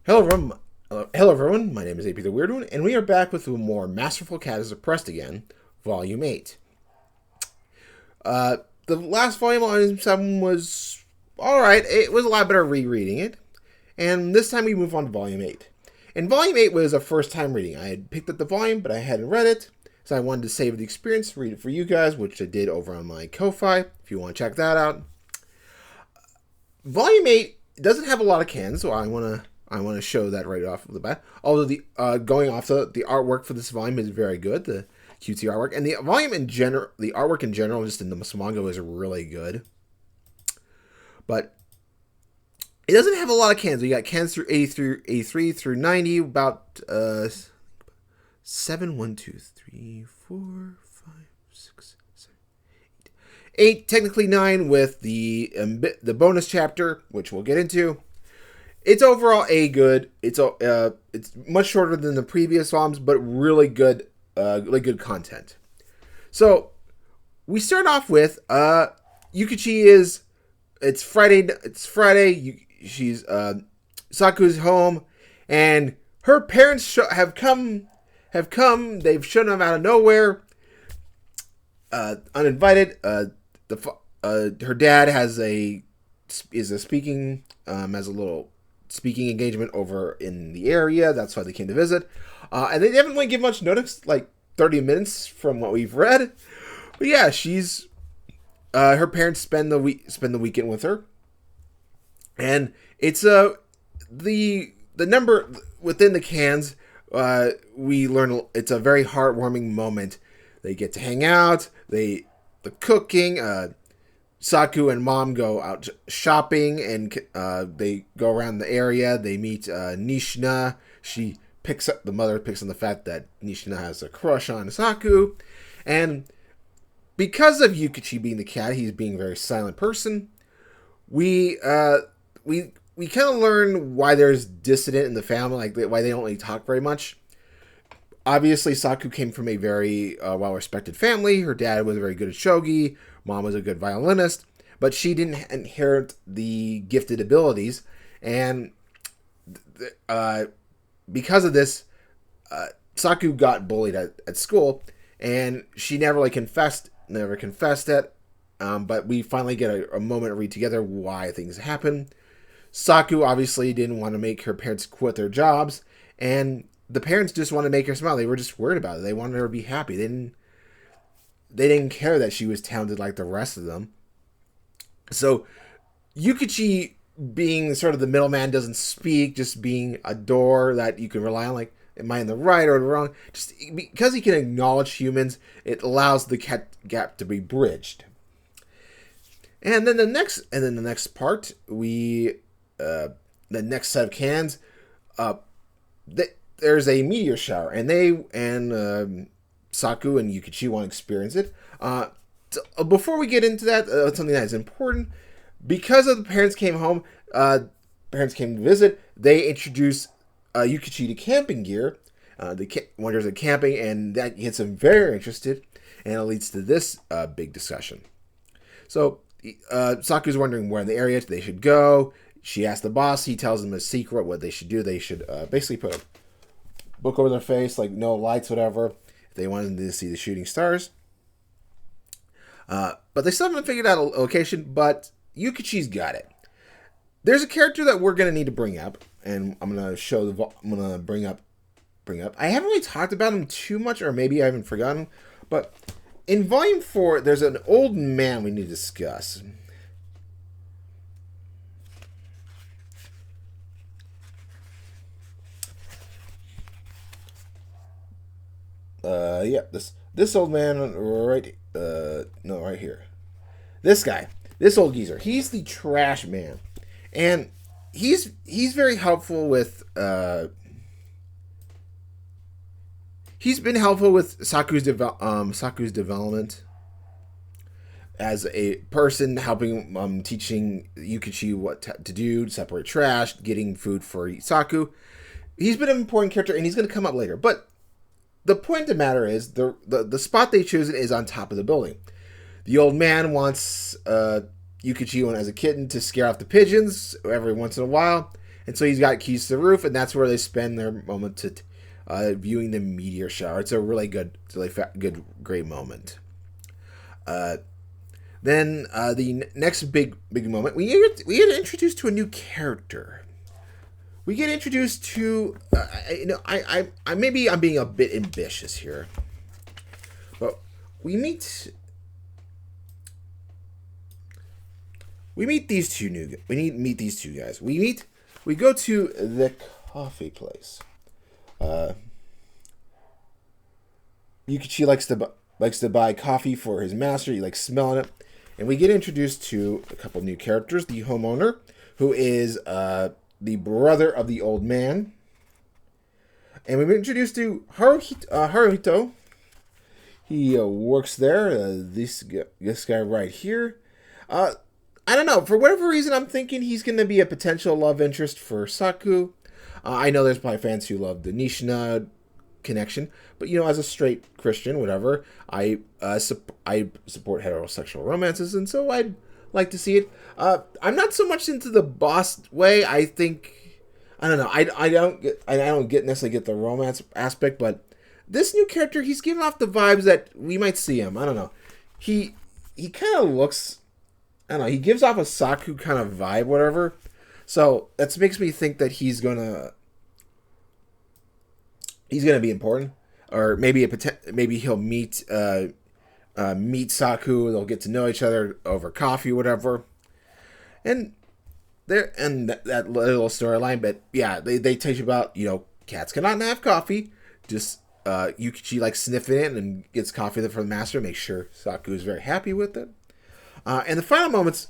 Hello, everyone. Hello, everyone. My name is AP the Weird One, and we are back with more Masterful Cat is Oppressed Again, Volume 8. The last volume, Volume 7, was alright. It was a lot better rereading it. And this time we move on to Volume 8. And Volume 8 was a first time reading. I had picked up the volume, but I hadn't read it. So I wanted to save the experience, read it for you guys, which I did over on my Ko-Fi, if you want to check that out. Volume 8 doesn't have a lot of cans, so I want to show that right off the bat. Although the going off the artwork for this volume is very good, the cutesy artwork, and the volume in general, the artwork in general, just in the manga, is really good. But it doesn't have a lot of cans. You got cans through 83 through 90, about 7, 1, 2, 3, 4, 5, 6, 7, 8, technically 9 with the bonus chapter, which we'll get into. It's overall good. It's much shorter than the previous volumes, but really good content. So we start off with Yukichi is. It's Friday. She's Saku's home, and her parents have come. They've shown up out of nowhere, uninvited. Her dad has a speaking has a little speaking engagement over in the area. That's why they came to visit. And they didn't really give much notice, like 30 minutes from what we've read. But yeah, she's her parents spend the weekend with her. And it's the number within the cans, we learn it's a very heartwarming moment. They get to hang out, the cooking, Saku and Mom go out shopping, and they go around the area. They meet Nishina. The mother picks on the fact that Nishina has a crush on Saku. And because of Yukichi being the cat, he's being a very silent person. We kind of learn why there's dissident in the family, like why they don't really talk very much. Obviously, Saku came from a very well-respected family. Her dad was very good at shogi. Mom was a good violinist, but she didn't inherit the gifted abilities, and because of this, Saku got bullied at school, and she never confessed it. But we finally get a moment to read together why things happen. Saku obviously didn't want to make her parents quit their jobs, and the parents just wanted to make her smile. They were just worried about it. They wanted her to be happy. They didn't care that she was talented like the rest of them. So Yukichi, being sort of the middleman, doesn't speak, just being a door that you can rely on, like, am I in the right or the wrong? Just because he can acknowledge humans, it allows the gap to be bridged. And then the next part, the next set of cans, there's a meteor shower, and Saku and Yukichi want to experience it. Before we get into that, something that is important, because of the parents came to visit, they introduce Yukichi to camping gear. Wonders at camping, and that gets him very interested, and it leads to this big discussion. So Saku's wondering where in the area they should go. She asks the boss. He tells them a secret what they should do. They should basically put a book over their face, like no lights, whatever, if they wanted to see the shooting stars. But they still haven't figured out a location, but Yukichi's got it. There's a character that we're going to need to bring up, and I'm going to bring up. I haven't really talked about him too much, or maybe I haven't forgotten, but in Volume 4, there's an old man we need to discuss. This old man right here. This guy, this old geezer, he's the trash man, and he's very helpful with he's been helpful with Saku's development as a person, helping teaching Yukichi what to do, separate trash, getting food for Saku. He's been an important character, and he's going to come up later, but the point of the matter is, the spot they choose is on top of the building. The old man wants Yukichi, when as a kitten, to scare off the pigeons every once in a while, And so he's got keys to the roof, and that's where they spend their moment to viewing the meteor shower. It's a really good, good, great moment. Uh, then the next big moment, we get introduced to a new character. We get introduced to, I maybe I'm being a bit ambitious here, but we meet these two meet these two guys. We go to the coffee place. Yukichi likes to buy coffee for his master. He likes smelling it, and we get introduced to a couple new characters. The homeowner, who is the brother of the old man, and we've been introduced to Haruhito. He works there. This guy right here. I don't know. For whatever reason, I'm thinking he's going to be a potential love interest for Saku. I know there's probably fans who love the Nishina connection, but as a straight Christian, whatever, I support heterosexual romances, and so I'd like to see it. I'm not so much into the boss way. I don't know. I don't necessarily get the romance aspect, but this new character, he's giving off the vibes that we might see him. I don't know. He kind of looks. I don't know. He gives off a Saku kind of vibe, whatever. So that makes me think that he's gonna be important, or maybe he'll meet Saku. They'll get to know each other over coffee, whatever. And that little storyline, but yeah, they teach about cats cannot have coffee. Just Yukichi likes sniffing it and gets coffee from the master. Make sure Saku is very happy with it. And the final moments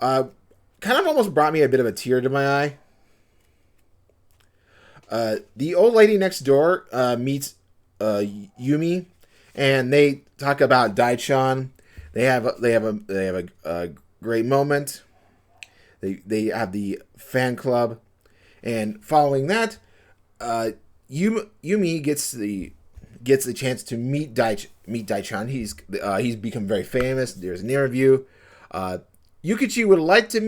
kind of almost brought me a bit of a tear to my eye. The old lady next door meets Yumi, and they talk about Daichan. They have a great moment. They have the fan club, and following that, Yumi gets the chance to meet Daichan. He's become very famous. There's an interview. Yukichi would like to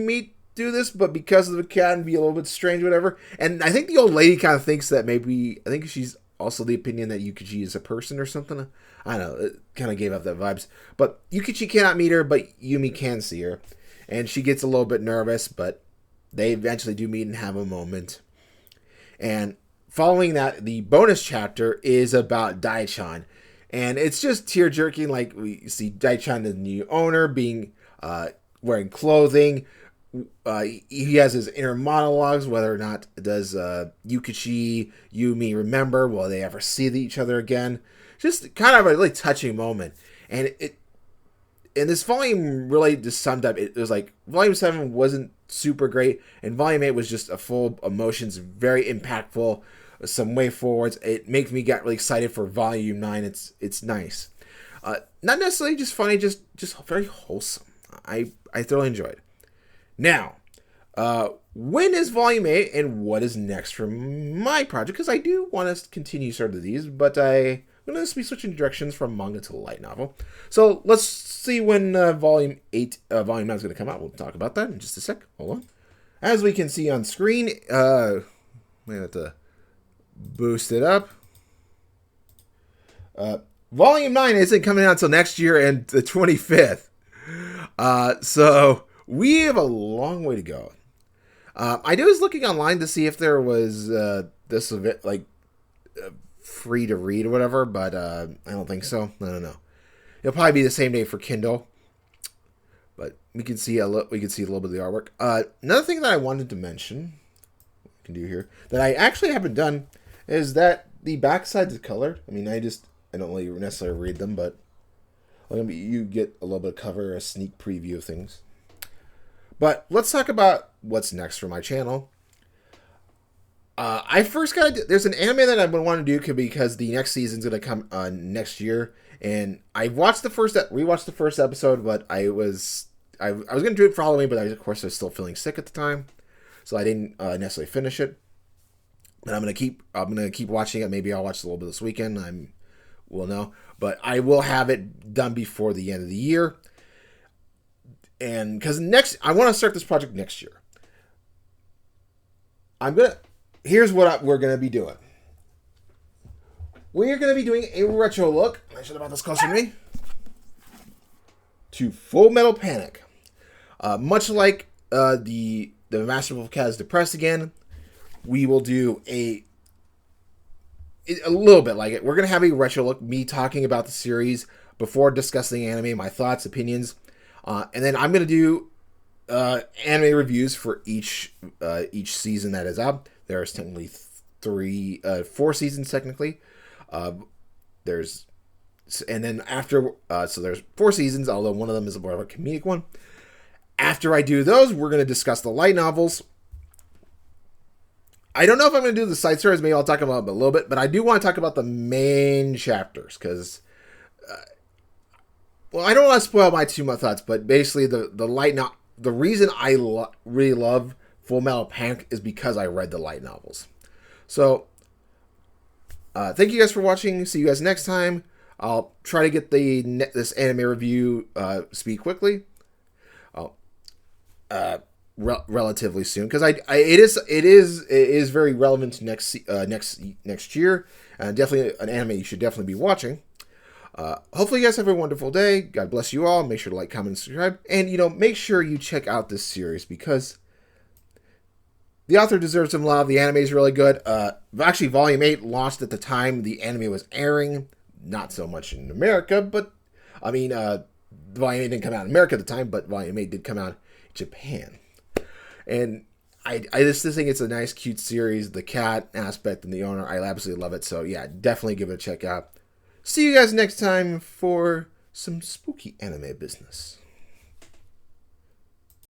do this, but because of the cat and be a little bit strange, whatever. And I think the old lady kind of thinks that I think she's also the opinion that Yukichi is a person or something. I don't know. It kind of gave up that vibes. But Yukichi cannot meet her, but Yumi can see her. And she gets a little bit nervous, but they eventually do meet and have a moment. And following that, the bonus chapter is about Daichan. And it's just tear-jerking. Like, we see Daichan, the new owner, being wearing clothing. He has his inner monologues, whether or not does Yukichi, Yumi remember, will they ever see each other again. Just kind of a really touching moment. And this volume really just summed up. It was like, Volume 7 wasn't super great, and Volume 8 was just a full emotions, very impactful, some way forwards. It makes me get really excited for Volume 9. It's nice. Not necessarily just funny, just very wholesome. I thoroughly enjoyed. Now, when is Volume 8, and what is next for my project? Because I do want to continue sort of these, but I'm going to be switching directions from manga to light novel. So let's see when Volume 9 is going to come out. We'll talk about that in just a sec. Hold on. As we can see on screen, we have to boost it up. Volume 9 isn't coming out until next year and the 25th. So we have a long way to go. I was looking online to see if there was this event, like free to read or whatever, but I don't think so. I don't know. It'll probably be the same day for Kindle, but we can see a little bit of the artwork. Another thing that I wanted to mention, we can do here, that I actually haven't done, is that the backsides are colored. I mean, I don't really necessarily read them, but you get a little bit of cover, a sneak preview of things. But let's talk about what's next for my channel. I first there's an anime that I would want to do because the next season's going to come next year, and I rewatched the first episode, but I was going to do it for Halloween, but of course I was still feeling sick at the time, so I didn't necessarily finish it. But I'm gonna keep watching it. Maybe I'll watch a little bit this weekend. We'll know, but I will have it done before the end of the year. And because I want to start this project next year. Here's what we're gonna be doing. We're gonna be doing a retro look. I should have brought this closer to me. To Full Metal Panic. Much like the Masterful Cat is depressed again, we will do a little bit like it. We're gonna have a retro look, me talking about the series before discussing anime, my thoughts, opinions, and then I'm gonna do anime reviews for each season that is out. There's technically 4 seasons technically. There's and then after so there's 4 seasons, although one of them is more of a comedic one. After I do those, we're going to discuss the light novels. I don't know if I'm going to do the side stories. Maybe I'll talk about them a little bit, but I do want to talk about the main chapters because, well, I don't want to spoil my too much thoughts, but basically the reason I really love Full Metal Panic is because I read the light novels. So, thank you guys for watching. See you guys next time. I'll try to get this anime review speed quickly. Relatively soon because it is very relevant to next year, and definitely an anime you should definitely be watching. Hopefully you guys have a wonderful day. God bless you all. Make sure to like, comment, and subscribe, and make sure you check out this series because the author deserves some love. The anime is really good. Actually, Volume 8 launched at the time the anime was airing. Not so much in America, but I mean, Volume 8 didn't come out in America at the time, but Volume 8 did come out in Japan. And I just think it's a nice, cute series. The cat aspect and the owner, I absolutely love it. So yeah, definitely give it a check out. See you guys next time for some spooky anime business.